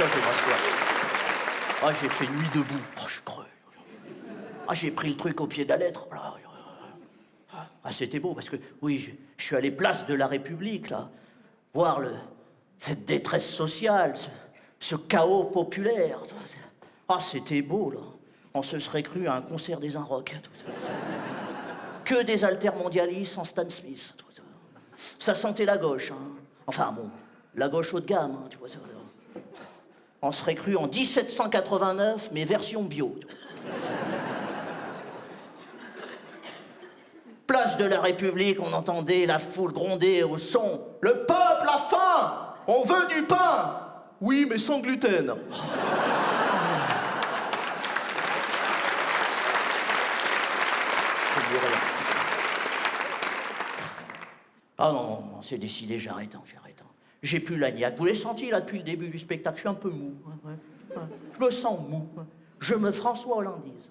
Tiens, je vais m'asseoir. Ah, j'ai fait nuit debout. Oh, je suis creux. Ah, j'ai pris le truc au pied de la lettre. Ah, c'était beau, parce que, oui, je suis allé place de la République, là, voir cette détresse sociale, ce chaos populaire. Ah, c'était beau, là. On se serait cru à un concert des Inrocks. Que des altermondialistes en Stan Smith. Ça sentait la gauche, hein. Enfin, bon, la gauche haut de gamme, hein, tu vois. On serait cru en 1789, mais version bio. Place de la République, on entendait la foule gronder au son. Le peuple a faim! On veut du pain! Oui, mais sans gluten. Ah non, c'est décidé, j'arrête. J'ai plus l'agnac. Vous l'avez senti là depuis le début du spectacle, je suis un peu mou. Ouais. Je me sens mou. Je me François Hollandise.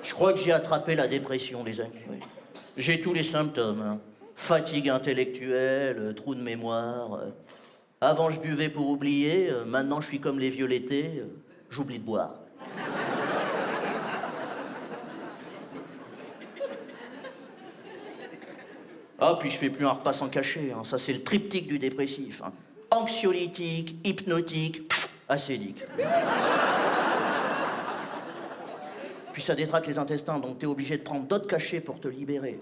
Je crois que j'ai attrapé la dépression, les amis. Oui. J'ai tous les symptômes. Hein. Fatigue intellectuelle, trou de mémoire. Avant, je buvais pour oublier. Maintenant, je suis comme les vieux l'été. J'oublie de boire. Ah, puis je fais plus un repas sans cachet. Hein. Ça, c'est le triptyque du dépressif. Hein. Anxiolytique, hypnotique, acédique. Puis ça détraque les intestins, donc t'es obligé de prendre d'autres cachets pour te libérer.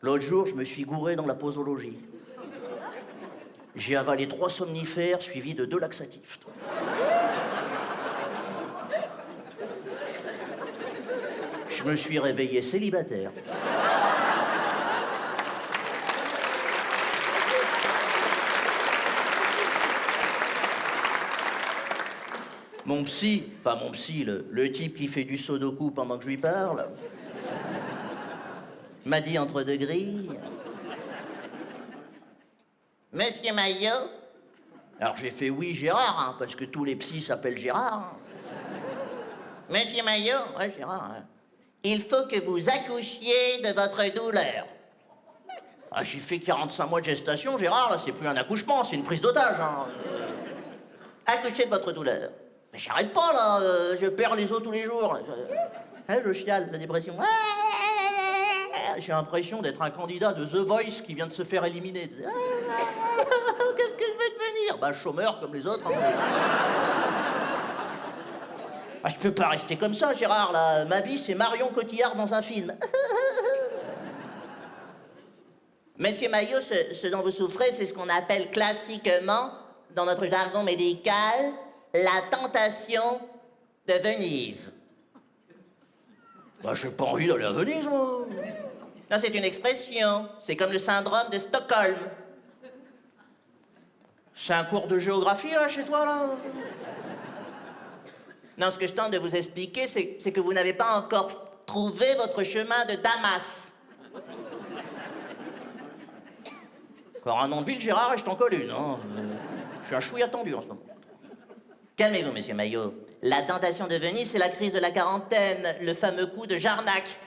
L'autre jour, je me suis gouré dans la posologie. J'ai avalé 3 somnifères suivis de 2 laxatifs. Je me suis réveillé célibataire. Mon psy, le type qui fait du sudoku pendant que je lui parle, m'a dit entre deux grilles. Monsieur Maillot? Alors j'ai fait oui Gérard, hein, parce que tous les psys s'appellent Gérard. Monsieur Maillot? Ouais, Gérard. Hein. Il faut que vous accouchiez de votre douleur. Ah, j'ai fait 45 mois de gestation, Gérard, là, c'est plus un accouchement, c'est une prise d'otage. Hein. Accouchez de votre douleur. Mais j'arrête pas, là, je perds les os tous les jours. Hein, je chiale, la dépression. J'ai l'impression d'être un candidat de The Voice qui vient de se faire éliminer. Qu'est-ce que je vais devenir? Bah, chômeur comme les autres. Hein. Ah, je peux pas rester comme ça, Gérard, là. Ma vie, c'est Marion Cotillard dans un film. Monsieur Maillot, ce dont vous souffrez, c'est ce qu'on appelle classiquement, dans notre jargon médical, la tentation de Venise. Bah, j'ai pas envie d'aller à Venise, moi. Non, c'est une expression. C'est comme le syndrome de Stockholm. C'est un cours de géographie, là, chez toi, là? Non, ce que je tente de vous expliquer, c'est que vous n'avez pas encore trouvé votre chemin de Damas. Encore un nom de ville, Gérard, et je t'en colle une, hein. Je suis un chouïa attendu en ce moment. Calmez-vous, monsieur Maillot. La tentation de Venise, c'est la crise de la quarantaine, le fameux coup de Jarnac.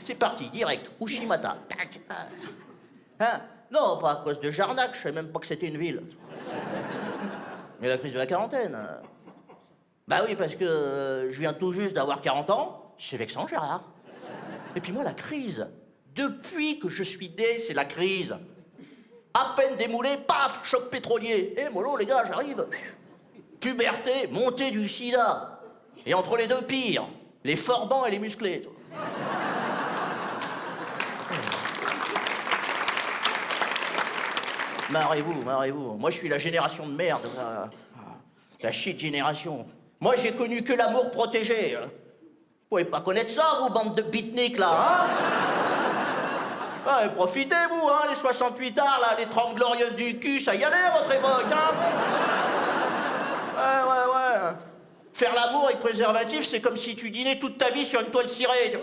C'est parti, direct, Ushimata. Tac. Hein? Non, pas à cause de Jarnac, je savais même pas que c'était une ville. Mais la crise de la quarantaine. Bah oui, parce que je viens tout juste d'avoir 40 ans, c'est vexant, Gérard. Et puis moi, la crise, depuis que je suis né, c'est la crise. À peine démoulé, paf, choc pétrolier. Eh, mollo, les gars, j'arrive. Puberté, montée du sida. Et entre les deux, pire, les forbans et les musclés. Marrez-vous. Moi, je suis la génération de merde. La shit génération. Moi, j'ai connu que l'amour protégé. Vous pouvez pas connaître ça, vous, bande de beatniks, là, hein? Ah, profitez-vous, hein, les 68 arts, là, les 30 glorieuses du cul, ça y allait à votre époque, hein? Ouais. Faire l'amour avec préservatif, c'est comme si tu dînais toute ta vie sur une toile cirée.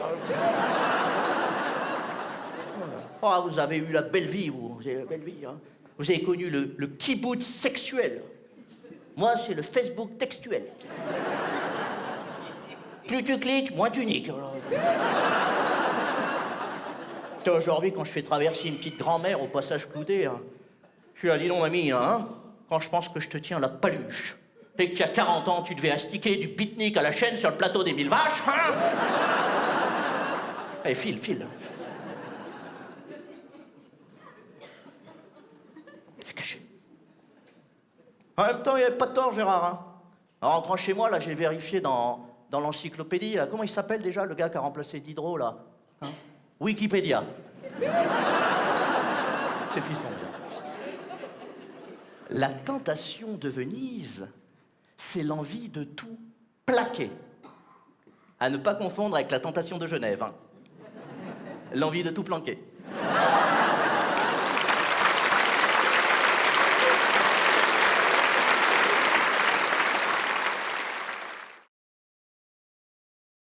Oh, vous avez eu la belle vie, vous avez la belle vie, hein? Vous avez connu le kibbutz sexuel. Moi, c'est le Facebook textuel. Plus tu cliques, moins tu niques. Aujourd'hui, quand je fais traverser une petite grand-mère au passage Cloudé, hein, je lui ai dit, dis donc, mamie, hein, quand je pense que je te tiens la paluche, et qu'il y a 40 ans, tu devais astiquer du pique-nique à la chaîne sur le plateau des 1000 vaches, hein. Allez, file. C'est caché. En même temps, il n'y avait pas de tort, Gérard, hein. En rentrant chez moi, là, j'ai vérifié dans l'encyclopédie, là, comment il s'appelle déjà, le gars qui a remplacé Diderot, là, hein? Wikipédia. C'est le fiston, déjà. La tentation de Venise, c'est l'envie de tout plaquer. À ne pas confondre avec la tentation de Genève, hein. L'envie de tout planquer.